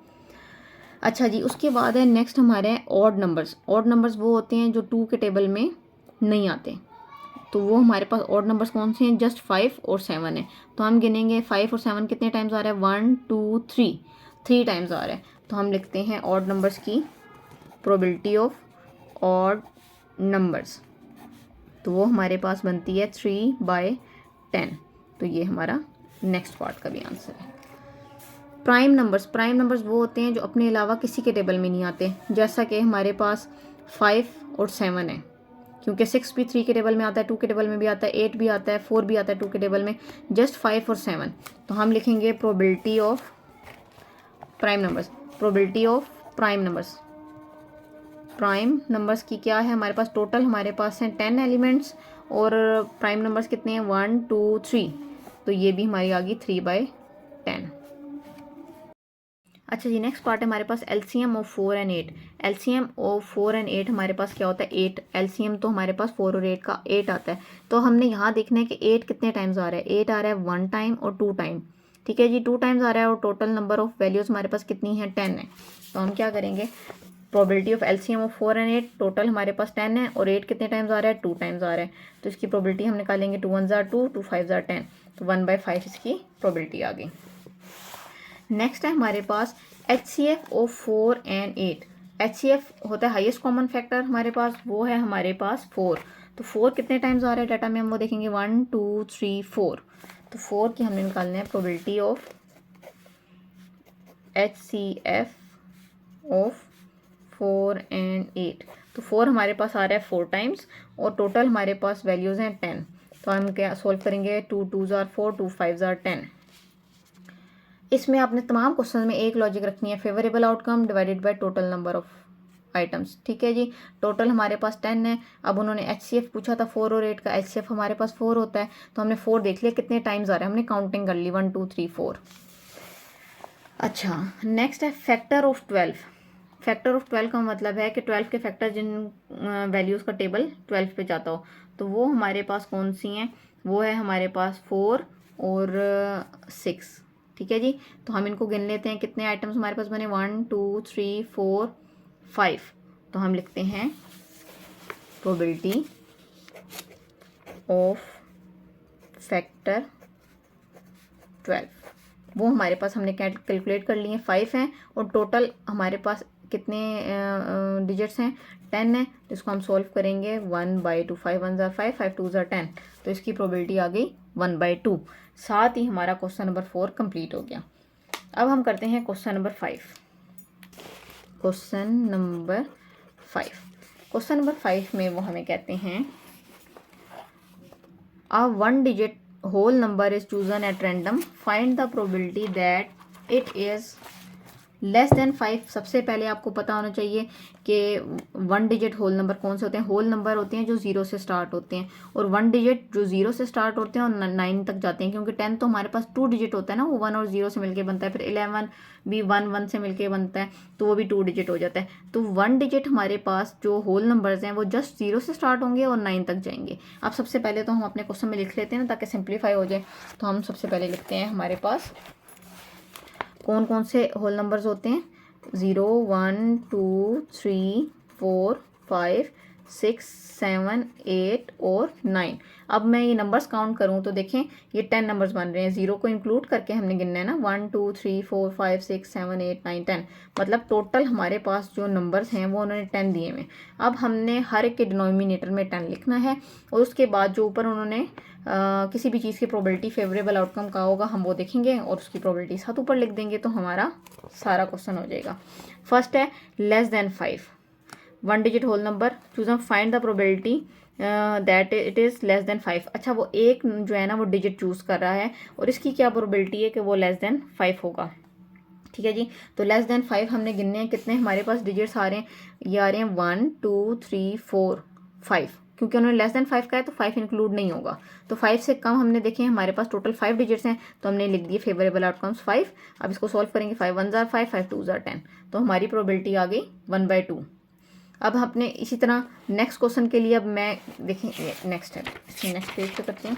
अच्छा जी, उसके बाद है नेक्स्ट हमारे ऑड नंबर्स। ऑड नंबर्स वो होते हैं जो 2 के टेबल में नहीं आते, तो वो हमारे पास ऑड नंबर्स कौन से हैं, जस्ट 5 और 7 है। तो हम गिनेंगे 5 और 7 कितने टाइम्स आ रहा है, 1 2 3 टाइम्स आ रहा है। तो हम लिखते हैं ऑड नंबर्स की प्रोबेबिलिटी ऑफ ऑड नंबर्स, तो वो हमारे पास बनती है 3/10। तो ये हमारा नेक्स्ट पार्ट का भी आंसर है। प्राइम नंबर्स वो होते हैं जो अपने अलावा किसी के टेबल में नहीं आते, जैसा कि हमारे पास 5 और 7 है, क्योंकि 6 भी 3 के टेबल में आता है, 2 के टेबल में भी आता है, 8 भी आता है, 4 भी आता है 2 के टेबल में, जस्ट 5 और 7। तो हम लिखेंगे प्रोबेबिलिटी ऑफ प्राइम नंबर्स की क्या है हमारे पास, टोटल हमारे पास हैं 10 एलिमेंट्स और प्राइम नंबर्स कितने हैं 1 2 3, तो ये भी हमारी आ गई 3/10। अच्छा जी, नेक्स्ट पार्ट है हमारे पास LCM of 4 and 8। LCM of 4 and 8 हमारे पास क्या होता है, 8। एलसीएम तो हमारे पास 4 और 8 का 8 आता है, तो हमने यहाँ देखना है कि 8 कितने टाइम्स आ रहा है। 8 आ रहा है 1 टाइम और 2 टाइम, ठीक है जी, 2 टाइम्स आ रहा है और टोटल नंबर ऑफ वैल्यूज़ हमारे पास कितनी है, 10 है। तो हम क्या करेंगे, probability of LCM of 4 and 8, total हमारे पास 10 है और 8 कितने टाइम्स आ रहा है, 2 टाइम्स आ रहा है। तो इसकी प्रोबेबिलिटी हम निकालेंगे, 2 1 2, 2 5 10, तो 1/5 इसकी प्रोबेबिलिटी आ गई। नेक्स्ट है हमारे पास HCF ऑफ 4 एंड 8। HCF होता है हाईएस्ट कॉमन फैक्टर हमारे पास, वो है हमारे पास 4। तो 4 कितने टाइम्स आ रहा है डाटा में, हम वो देखेंगे 1 2 3 4। तो 4 की हमने निकालना है probability of HCF of 4 and 8। तो 4 हमारे पास आ रहा है 4 टाइम्स और टोटल हमारे पास वैल्यूज़ हैं 10। तो हम क्या सोल्व करेंगे, 2 2 4, 2 5 10। इसमें आपने तमाम क्वेश्चन में एक लॉजिक रखनी है, favourable outcome divided by total number of items, ठीक है जी। टोटल हमारे पास 10 है, अब उन्होंने HCF पूछा था 4 और 8 का, HCF हमारे पास 4 होता है, तो हमने 4 देख लिया कितने टाइम्स आ रहे हैं, हमने काउंटिंग कर ली 1 2 3 4। अच्छा, नेक्स्ट है फैक्टर ऑफ 12। फैक्टर ऑफ 12 का मतलब है कि 12 के फैक्टर जिन वैल्यूज़ का टेबल 12 पे जाता हो, तो वो हमारे पास कौन सी हैं, वो है हमारे पास 4 और 6, ठीक है जी। तो हम इनको गिन लेते हैं, कितने आइटम्स हमारे पास बने, 1 2 3 4 5। तो हम लिखते हैं प्रोबेबिलिटी ऑफ फैक्टर 12, वो हमारे पास हमने कैलकुलेट कर लिए 5 हैं और टोटल हमारे पास कितने डिजिट्स हैं, 10 है। तो इसको हम सॉल्व करेंगे 1/2, 5 1 5, 5 2 10, तो इसकी प्रोबेबिलिटी आ गई 1/2। साथ ही हमारा क्वेश्चन नंबर 4 कंप्लीट हो गया। अब हम करते हैं क्वेश्चन नंबर 5। क्वेश्चन नंबर 5 में वो हमें कहते हैं a 1 digit whole number is chosen at random, find the probability that it is less than 5। सबसे पहले आपको पता होना चाहिए कि 1 डिजिट होल नंबर कौन से होते हैं। होल नंबर होते हैं जो 0 से स्टार्ट होते हैं, और 1 डिजिट जो 0 से स्टार्ट होते हैं और 9 तक जाते हैं, क्योंकि 10 तो हमारे पास 2 डिजिट होता है ना, वो 1 और 0 से मिलके बनता है। फिर 11 भी 1 1 से मिलके बनता है, तो वो भी 2 डिजिट हो जाता है। तो 1 डिजिट हमारे पास जो होल नंबर्स हैं वो जस्ट 0 से स्टार्ट होंगे और 9 तक जाएंगे। अब सबसे पहले तो हम अपने क्वेश्चन में लिख लेते हैं ना, ताकि सिंप्लीफाई हो जाए। तो हम सबसे पहले लिखते हैं हमारे पास कौन कौन से होल नंबर्स होते हैं, 0 1 2 3 4 5 6 7 8 और 9। अब मैं ये नंबर्स काउंट करूँ तो देखें ये 10 नंबर्स बन रहे हैं, 0 को इंक्लूड करके हमने गिनना है ना, 1 2 3 4 5 6 7 8 9 10। मतलब टोटल हमारे पास जो नंबर्स हैं वो उन्होंने 10 दिए हुए। अब हमने हर एक के डिनोमिनेटर में 10 लिखना है, और उसके बाद जो ऊपर उन्होंने किसी भी चीज़ की प्रोबेबिलिटी फेवरेबल आउटकम का होगा हम वो देखेंगे और उसकी प्रोबेबिलिटी साथ ऊपर लिख देंगे, तो हमारा सारा क्वेश्चन हो जाएगा। फर्स्ट है less than 5, 1 digit whole number choose find the probability that it is less than 5। अच्छा, वो एक जो है ना वो डिजिट चूज़ कर रहा है और इसकी क्या प्रोबेबिलिटी है कि वो लेस देन 5 होगा, ठीक है जी। तो लेस देन 5 हमने गिनने हैं, कितने हमारे पास डिजिट्स आ रहे हैं, ये आ रहे हैं 1 2 3 4 5, क्योंकि उन्होंने लेस देन 5 का है तो 5 इंक्लूड नहीं होगा। तो 5 से कम हमने देखे हैं, हमारे पास टोटल 5 डिजिट्स हैं, तो हमने लिख दिए फेवरेबल आउटकम्स 5। अब इसको सॉल्व करेंगे, 5 1 जार 5, 5 2 जार 10, तो हमारी प्रोबेबिलिटी आ गई 1/2। अब हमने इसी तरह नेक्स्ट क्वेश्चन के लिए, अब मैं देखें नेक्स्ट है, नेक्स्ट पेज पे करते हैं।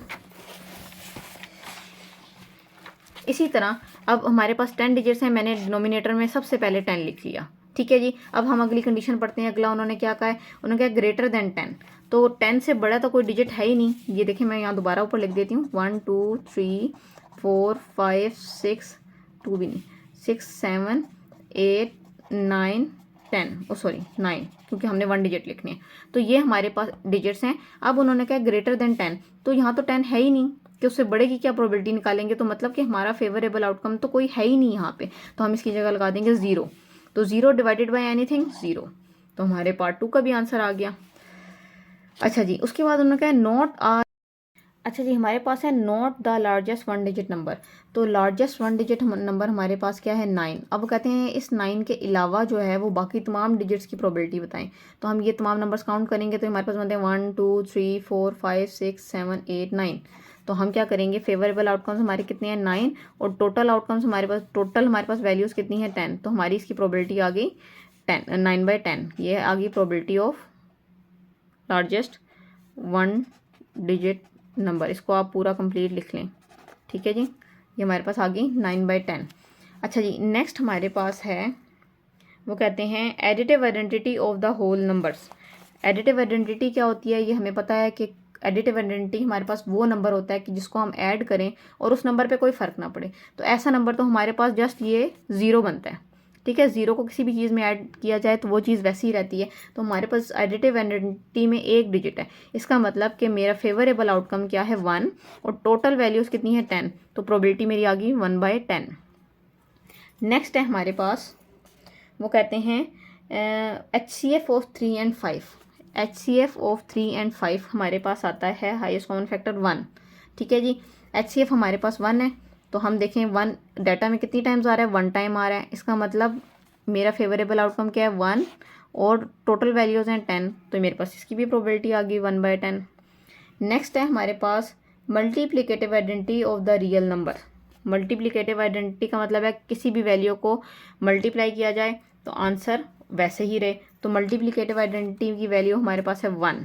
इसी तरह अब हमारे पास 10 डिजिट्स हैं, मैंने डिनोमिनेटर में सबसे पहले 10 लिख लिया, ठीक है जी। अब हम अगली कंडीशन पढ़ते हैं। अगला उन्होंने क्या कहा है, उन्होंने कहा ग्रेटर देन 10, तो 10 से बड़ा तो कोई डिजिट है ही नहीं। ये देखिए मैं यहाँ दोबारा ऊपर लिख देती हूँ, 1 2 3 4 5 6, 2 भी नहीं, 6 7 8 9 10, सॉरी 9, क्योंकि हमने 1 डिजिट लिखनी है। तो ये हमारे पास डिजिट्स हैं। अब उन्होंने कहा ग्रेटर देन 10, तो यहाँ तो 10 है ही नहीं, कि उससे बड़े की क्या प्रोबेबिलिटी निकालेंगे, तो मतलब कि हमारा फेवरेबल आउटकम तो कोई है ही नहीं यहाँ पे, तो हम इसकी जगह लगा देंगे 0। तो 0 डिवाइडेड बाय एनीथिंग 0, तो हमारे पार्ट 2 का भी आंसर आ गया। अच्छा जी, उसके बाद उन्होंने कहा नॉट आर, अच्छा जी हमारे पास है not the largest 1 digit number. तो लार्जेस्ट 1 डिजिट नंबर हमारे पास क्या है, 9। अब कहते हैं इस 9 के अलावा जो है वो बाकी तमाम डिजिट्स की प्रोबेबिलिटी बताएं। तो हम ये तमाम नंबर्स काउंट करेंगे, तो हमारे पास बनते हैं 1 2 3 4 5 6 7 8 9। तो हम क्या करेंगे, फेवरेबल आउटकम्स हमारे कितने हैं 9, और टोटल आउटकम्स हमारे पास वैल्यूज़ कितनी है 10। तो हमारी इसकी प्रोबेबिलिटी आ गई 9/10। ये आ गई probability of largest 1 digit number. इसको आप पूरा कंप्लीट लिख लें, ठीक है जी। ये हमारे पास आ गई 9/10। अच्छा जी, नेक्स्ट हमारे पास है, वो कहते हैं additive identity of the whole numbers. Additive identity क्या होती है, ये हमें पता है कि एडिटिव आइडेंटिटी हमारे पास वो नंबर होता है कि जिसको हम ऐड करें और उस नंबर पे कोई फ़र्क ना पड़े। तो ऐसा नंबर तो हमारे पास जस्ट ये 0 बनता है, ठीक है। 0 को किसी भी चीज़ में ऐड किया जाए तो वो चीज़ वैसी ही रहती है। तो हमारे पास एडिटिव आइडेंटिटी में एक डिजिट है, इसका मतलब कि मेरा फेवरेबल आउटकम क्या है 1, और टोटल वैल्यूज़ कितनी है 10, तो प्रोबेबिलिटी मेरी आ गई 1/10। नेक्स्ट है हमारे पास, वो कहते हैं HCF of 3 and 5। HCF of 3 and 5 हमारे पास आता है हाईएस्ट कॉमन फैक्टर 1, ठीक है जी। HCF हमारे पास 1 है, तो हम देखें 1 डाटा में कितनी टाइम्स आ रहा है, 1 टाइम आ रहा है। इसका मतलब मेरा फेवरेबल आउटकम क्या है 1, और टोटल वैल्यूज़ हैं 10, तो मेरे पास इसकी भी प्रोबेबिलिटी आ गई 1/10। नेक्स्ट है हमारे पास multiplicative identity of the real number. Multiplicative identity का मतलब है किसी भी वैल्यू को मल्टीप्लाई किया जाए तो आंसर वैसे ही रहे। तो मल्टीप्लिकेटिव आइडेंटिटी की वैल्यू हमारे पास है 1,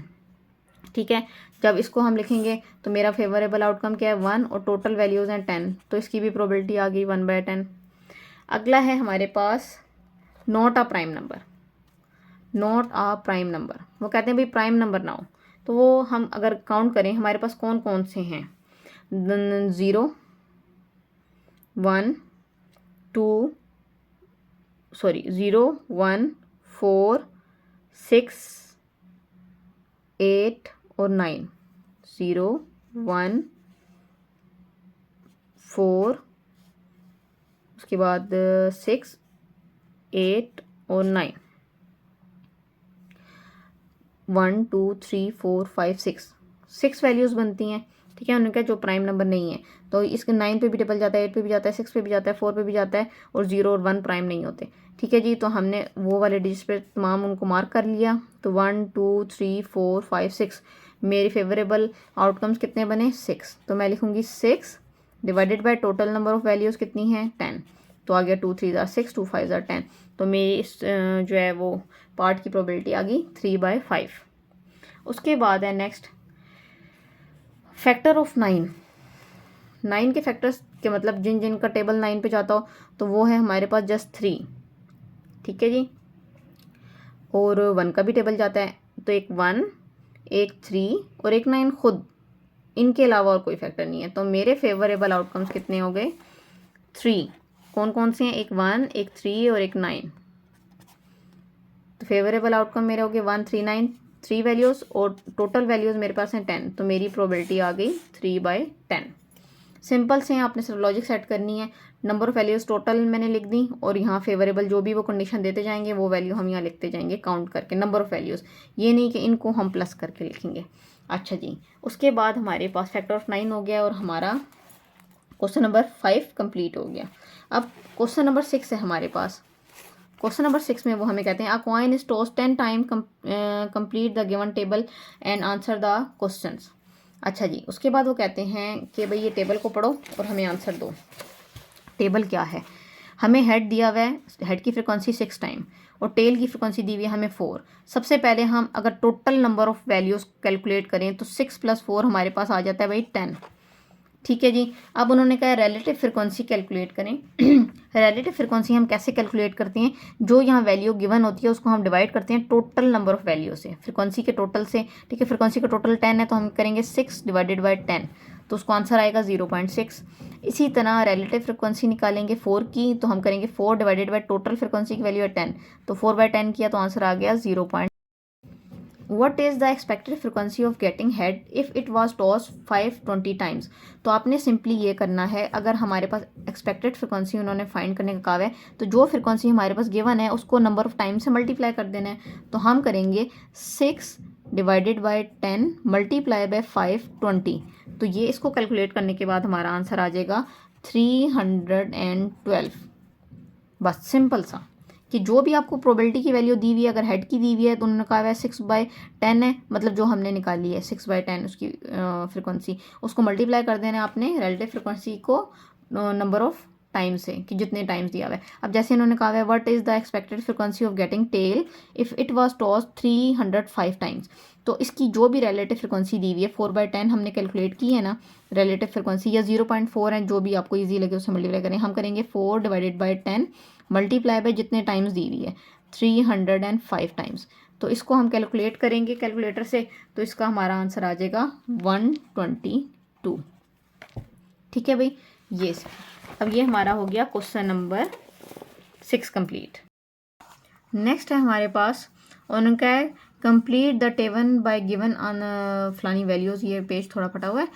ठीक है। जब इसको हम लिखेंगे तो मेरा फेवरेबल आउटकम क्या है 1, और टोटल वैल्यूज़ हैं 10, तो इसकी भी प्रोबेबिलिटी आ गई 1/10। अगला है हमारे पास not a prime number. Not a prime number, वो कहते हैं भाई प्राइम नंबर ना हो, तो वो हम अगर काउंट करें हमारे पास कौन कौन से हैं, 0 1 2 0 1 4 6 8 और 9, 0 1 4, उसके बाद 6 8 और 9, 1 2 3 4 5 6 वैल्यूज़ बनती हैं, ठीक है। उन्होंने कहा जो प्राइम नंबर नहीं है, तो इसके 9 पे भी टेबल जाता है, 8 पे भी जाता है, 6 पे भी जाता है, 4 पे भी जाता है, और 0 और 1 प्राइम नहीं होते, ठीक है जी। तो हमने वो वाले डिजिट्स पे तमाम उनको मार्क कर लिया। तो 1 2 3 4 5 6 मेरी फेवरेबल आउटकम्स कितने बने 6, तो मैं लिखूँगी 6 divided by total number of values कितनी हैं 10, तो आ गया 2 3 ज़ार 6 2 5 ज़ार 10। तो मेरी इस जो है वो पार्ट की प्रोबेबिलिटी आ गई 3/5। उसके बाद है नेक्स्ट फैक्टर ऑफ 9। 9 के फैक्टर्स के मतलब जिन जिन का टेबल 9 पे जाता हो, तो वो है हमारे पास जस्ट 3, ठीक है जी। और 1 का भी टेबल जाता है, तो एक 1 एक 3 और एक 9 खुद, इनके अलावा और कोई फैक्टर नहीं है। तो मेरे फेवरेबल आउटकम्स कितने हो गए 3। कौन कौन से हैं, एक 1 एक 3 और एक 9। तो फेवरेबल आउटकम मेरे हो गए 1 3 9, 3 वैल्यूज़, और टोटल वैल्यूज़ मेरे पास हैं 10, तो मेरी प्रोबेबिलिटी आ गई 3/10। सिंपल से आपने सिर्फ लॉजिक सेट करनी है, नंबर ऑफ वैल्यूज़ टोटल मैंने लिख दी, और यहाँ फेवरेबल जो भी वो कंडीशन देते जाएंगे वो वैल्यू हम यहाँ लिखते जाएंगे काउंट करके, नंबर ऑफ वैल्यूज़, ये नहीं कि इनको हम प्लस करके लिखेंगे। अच्छा जी, उसके बाद हमारे पास फैक्टर ऑफ 9 हो गया, और हमारा क्वेश्चन नंबर 5 कंप्लीट हो गया। अब क्वेश्चन नंबर 6 है हमारे पास। क्वेश्चन नंबर 6 में वो हमें कहते हैं अ coin is toss 10 time, complete the given table and answer the questions. अच्छा जी, उसके बाद वो कहते हैं कि भाई ये टेबल को पढ़ो और हमें आंसर दो। टेबल क्या है, हमें हेड दिया हुआ है, हेड की फ्रिक्वेंसी 6 टाइम और टेल की फ्रिक्वेंसी दी हुई है हमें 4। सबसे पहले हम अगर total number of values calculate करें तो 6 + 4 हमारे पास आ जाता है भाई 10। ठीक है जी। अब उन्होंने कहा रिलेटिव फ्रिक्वेंसी कैलकुलेट करें। रिलेटिव फ्रिक्वेंसी हम कैसे कैलकुलेट करते हैं, जो यहाँ वैल्यू गिवन होती है उसको हम डिवाइड करते हैं टोटल नंबर ऑफ वैल्यू से, फ्रिक्वेंसी के टोटल से। ठीक है, फ्रिक्वेंसी का टोटल 10 है तो हम करेंगे 6 / 10, तो उसको आंसर आएगा 0.6। इसी तरह रिलेटिव फ्रिक्वेंसी निकालेंगे 4 की, तो हम करेंगे 4 / टोटल फ्रिक्वेंसी की वैल्यू है 10, तो 4/10 किया तो आंसर आ गया 0. What is the expected frequency of getting head if it was tossed 520 times? तो आपने सिंपली ये करना है, अगर हमारे पास एक्सपेक्टेड फ्रिक्वेंसी उन्होंने फाइंड करने का कहा है तो जो फ्रिक्वेंसी हमारे पास गिवन है उसको नंबर ऑफ टाइम से मल्टीप्लाई कर देना है। तो हम करेंगे 6 / 10 × 520। तो ये इसको कैलकुलेट करने के बाद हमारा आंसर आ जाएगा 312। बस सिंपल सा कि जो भी आपको प्रोबेबिलिटी की वैल्यू दी हुई है, अगर हेड की दी हुई है तो उन्होंने कहा है 6/10 है, मतलब जो हमने निकाली है 6/10 उसकी फ्रिक्वेंसी, उसको मल्टीप्लाई कर देना है आपने रिलेटिव फ्रिक्वेंसी को नंबर ऑफ टाइम से, कि जितने टाइम्स दिया हुआ है। अब जैसे इन्होंने कहा है what is the expected frequency of getting tail if it was tossed 305 times, तो इसकी जो भी रिलेटिव फ्रिक्वेंसी दी हुई है 4/10 हमने कैलकुलेट की है ना रिलेटिव फ्रिक्वेंसी, या 0.4 है, जो भी आपको ईजी लगे उससे मल्टीप्लाई करें। हम करेंगे 4 / 10 मल्टीप्लाई बाय जितने टाइम्स दी हुई है 305 टाइम्स, तो इसको हम कैलकुलेट करेंगे कैलकुलेटर से, तो इसका हमारा आंसर आ जाएगा 122। ठीक है भाई, ये अब ये हमारा हो गया क्वेश्चन नंबर 6 कंप्लीट। नेक्स्ट है हमारे पास उनका है complete the table by given on फलानी वैल्यूज़। ये पेज थोड़ा फटा हुआ है।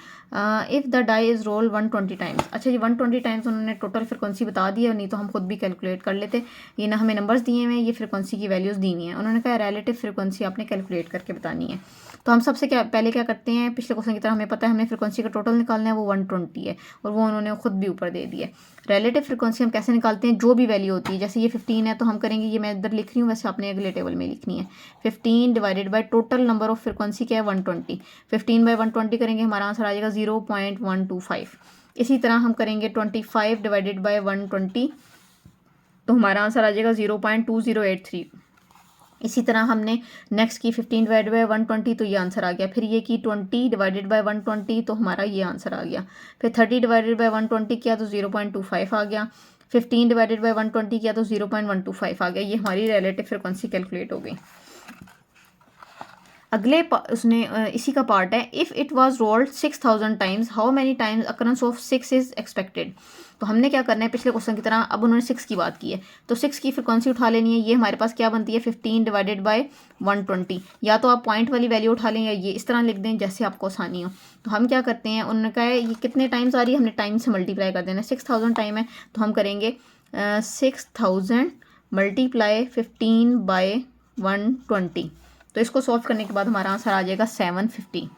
If the die is roll 120 times. अच्छा जी, 120 टाइम्स उन्होंने टोटल फ्रिक्वेंसी बता दी है, नहीं तो हम खुद भी कैलकुलेट कर लेते। ये ना हमें नंबर्स दिए हुए हैं, ये फ्रिक्वेंसी की वैल्यूज़ दी हुई हैं। उन्होंने कहा रिलेटिव फ्रिक्वेंसी आपने कैलकुलेट करके बतानी है। तो हम सबसे पहले क्या करते हैं, पिछले क्वेश्चन की तरह हमें पता है हमें फ्रिक्वेंसी का टोटल निकालना है, वो 120 है और वो उन्होंने खुद भी ऊपर दे दिया। रिलेटिव फ्रिक्वेंसी हम कैसे निकालते हैं, जो भी वैल्यू होती है, जैसे ये 15 है तो हम करेंगे, ये मैं इधर लिख रही हूँ, वैसे आपने अगले टेबल में लिखनी है। 15 / टोटल नंबर ऑफ फ्रिक्वेंसी क्या है 120, 15/120 करेंगे हमारा आंसर आ जाएगा 0.125। इसी तरह हम करेंगे 25 / 120, तो हमारा आंसर आ जाएगा 0.2083। इसी तरह हमने नेक्स्ट की 15 / 120, तो ये आंसर आ गया। फिर ये की 20 / 120, तो हमारा ये आंसर आ गया। फिर 30 / 120 किया तो 0.25 आ गया। 15 / 120 किया तो 0.125 आ गया। ये हमारी रिलेटिव फ्रिक्वेंसी कैलकुलेट हो गई। अगले उसने इसी का पार्ट है if it was rolled 6000 times how many times occurrence of 6 is expected. तो हमने क्या करना है पिछले क्वेश्चन की तरह, अब उन्होंने 6 की बात की है तो 6 की फ्रिक्वेंसी उठा लेनी है। ये हमारे पास क्या बनती है 15 / 120, या तो आप पॉइंट वाली वैल्यू उठा लें या ये इस तरह लिख दें जैसे आपको आसानी हो। तो हम क्या करते हैं, उन्होंने कहा है ये कितने टाइम्स आ रही है, हमने टाइम से मल्टीप्लाई कर देना। 6000 टाइम है तो हम करेंगे 6000 × 15 / 120, तो इसको सॉल्व करने के बाद हमारा आंसर आ जाएगा 750।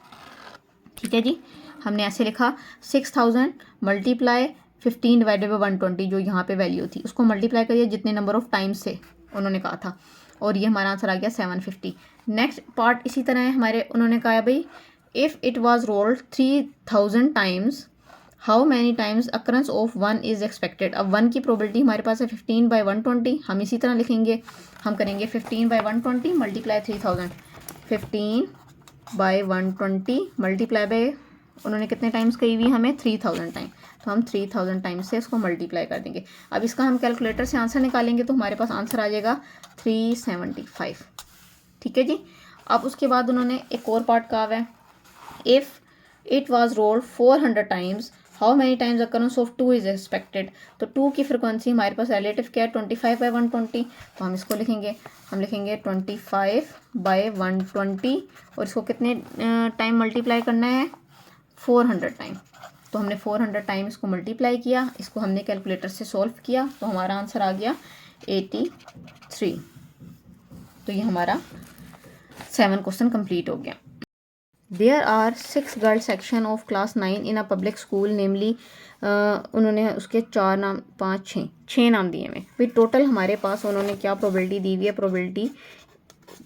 ठीक है जी, हमने ऐसे लिखा 6000 × 15 / 120, जो यहाँ पे वैल्यू थी उसको मल्टीप्लाई करिए जितने नंबर ऑफ टाइम्स से उन्होंने कहा था, और ये हमारा आंसर आ गया 750। नेक्स्ट पार्ट इसी तरह है हमारे, उन्होंने कहा भाई if it was rolled 3000 times how many times occurrence of 1 is expected. अब 1 की प्रोबेबिलिटी हमारे पास है 15 / 120, हम इसी तरह लिखेंगे, हम करेंगे 15 / 120 × 3000, 15 / 120 मल्टीप्लाई बाय उन्होंने कितने टाइम्स कही हुई हमें 3000 टाइम, तो हम 3000 टाइम्स से इसको मल्टीप्लाई कर देंगे। अब इसका हम कैलकुलेटर से आंसर निकालेंगे तो हमारे पास आंसर आ जाएगा 375। ठीक है जी। अब उसके बाद उन्होंने एक और पार्ट कहा है if it was rolled 400 times how many times occurrence of 2 is expected. तो 2 की फ्रिक्वेंसी हमारे पास रिलेटिव क्या है 25 / 120, तो हम इसको लिखेंगे, हम लिखेंगे 25 / 120 और इसको कितने टाइम मल्टीप्लाई करना है 400 टाइम। तो हमने 400 टाइम इसको मल्टीप्लाई किया, इसको हमने कैलकुलेटर से सॉल्व किया तो हमारा आंसर आ गया 83। तो ये हमारा 7 क्वेश्चन कंप्लीट हो गया। There are 6 girls section of class 9 in a public school, namely उन्होंने उसके 4 नाम 5 6 नाम दिए हुए भाई। टोटल हमारे पास उन्होंने क्या प्रोबेबिलिटी दी हुई है, probability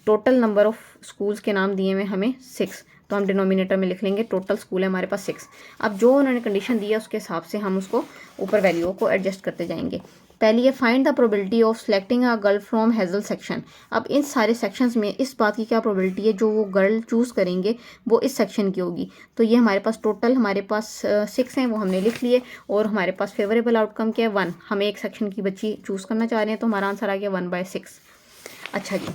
total number of schools के नाम दिए हुए हमें 6, तो हम डिनोमिनेटर में लिख लेंगे टोटल स्कूल है हमारे पास 6। अब जो उन्होंने कंडीशन दी है उसके हिसाब से हम उसको ऊपर वैल्यू को एडजस्ट करते जाएंगे। पहली है find the probability of selecting a girl from hazel section. अब इन सारे सेक्शंस में इस बात की क्या प्रोबेबिलिटी है जो वो गर्ल चूज़ करेंगे वो इस सेक्शन की होगी। तो ये हमारे पास टोटल हमारे पास 6 हैं, वो हमने लिख लिए। और हमारे पास फेवरेबल आउटकम क्या है 1, हम एक सेक्शन की बच्ची चूज़ करना चाह रहे हैं, तो हमारा आंसर आ गया 1/6। अच्छा जी,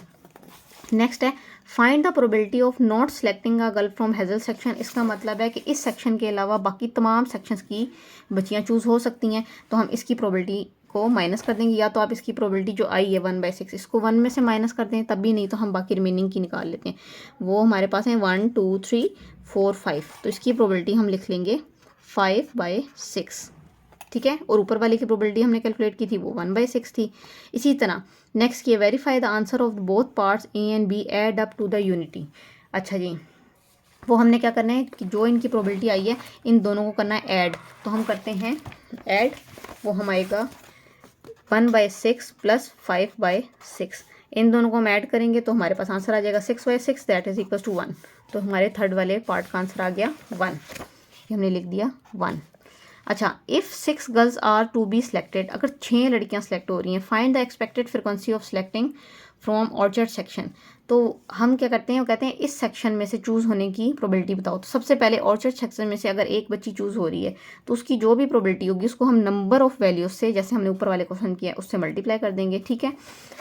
नेक्स्ट है find the probability of not selecting a girl from hazel section. इसका मतलब है कि इस सेक्शन के अलावा बाकी तमाम सेक्शंस की बच्चियां चूज़ हो सकती हैं, तो हम इसकी प्रोबेबिलिटी को माइनस कर देंगे। या तो आप इसकी प्रोबेबिलिटी जो आई है 1/6 इसको 1 में से माइनस कर दें, तब भी नहीं तो हम बाकी रिमेनिंग की निकाल लेते हैं। वो हमारे पास है 1 2 3 4 5, तो इसकी प्रोबेबिलिटी हम लिख लेंगे 5/6, ठीक है। और ऊपर वाले की प्रोबेबिलिटी हमने कैलकुलेट की थी वो 1/6 थी। इसी तरह नेक्स्ट की verify the answer of both parts A and B add up to the unity. अच्छा जी, वो हमने क्या करना है कि जो इनकी प्रोबेबिलिटी आई है इन दोनों को करना है ऐड। तो हम करते हैं ऐड, वो हम आएगा 1/6 प्लस 5/6। इन दोनों को हम ऐड करेंगे तो हमारे पास आंसर आ जाएगा 6/6, दैट इज इक्वल टू 1। तो हमारे थर्ड वाले पार्ट का आंसर आ गया 1, ये हमने लिख दिया 1। अच्छा, if 6 girls are to be selected, अगर 6 लड़कियां सेलेक्ट हो रही हैं, find the expected frequency of selecting from orchard section. तो हम क्या करते हैं, वो कहते हैं इस सेक्शन में से चूज़ होने की प्रोबेबिलिटी बताओ। तो सबसे पहले ऑर्चर्ड सेक्शन में से अगर एक बच्ची चूज़ हो रही है तो उसकी जो भी प्रोबेबिलिटी होगी उसको हम नंबर ऑफ वैल्यूज से, जैसे हमने ऊपर वाले क्वेश्चन किया उससे मल्टीप्लाई कर देंगे, ठीक है।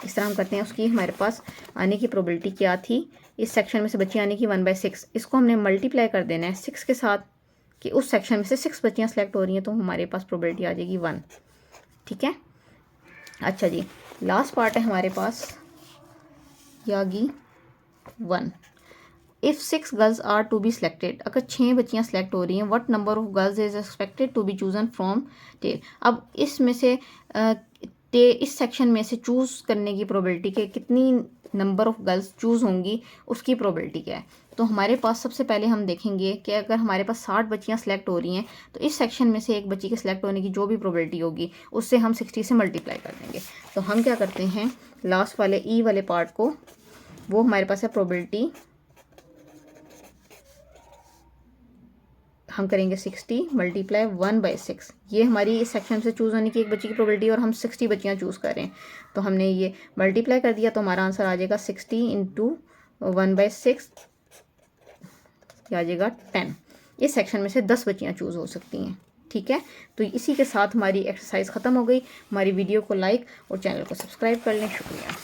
इस तरह हम करते हैं। उसकी हमारे पास आने की प्रोबेबिलिटी क्या थी, इस सेक्शन में से बच्ची आने की 1/6, इसको हमने मल्टीप्लाई कर देना है 6 के साथ कि उस सेक्शन में से 6 बच्चियां सेलेक्ट हो रही हैं, तो हमारे पास प्रोबेबिलिटी आ जाएगी 1, ठीक है। अच्छा जी, लास्ट पार्ट है हमारे पास यागी 1। If 6 girls are to be selected, अगर 6 बच्चियां सेलेक्ट हो रही हैं, what number of girls is expected to be chosen from ten. अब इसमें से इस सेक्शन में से चूज़ करने की प्रोबेबिलिटी के कितनी नंबर ऑफ गर्ल्स चूज़ होंगी उसकी प्रोबेबिलिटी क्या है। तो हमारे पास सबसे पहले हम देखेंगे कि अगर हमारे पास 60 बच्चियां सेलेक्ट हो रही हैं तो इस सेक्शन में से एक बच्ची के सेलेक्ट होने की जो भी प्रोबेबिलिटी होगी उससे हम 60 से मल्टीप्लाई कर देंगे। तो हम क्या करते हैं, लास्ट वाले ई वाले पार्ट को, वो हमारे पास है प्रोबेबिलिटी, हम करेंगे 60 मल्टीप्लाई 1/6। ये हमारी इस सेक्शन से चूज़ होने की एक बच्ची की प्रोबेबिलिटी और हम 60 बच्चियां चूज़ कर रहे हैं, तो हमने ये मल्टीप्लाई कर दिया तो हमारा आंसर आ जाएगा 60 × 1/6, आ जाएगा 10। इस सेक्शन में से 10 बच्चियां चूज़ हो सकती हैं, ठीक है। तो इसी के साथ हमारी एक्सरसाइज ख़त्म हो गई। हमारी वीडियो को लाइक और चैनल को सब्सक्राइब कर लें। शुक्रिया।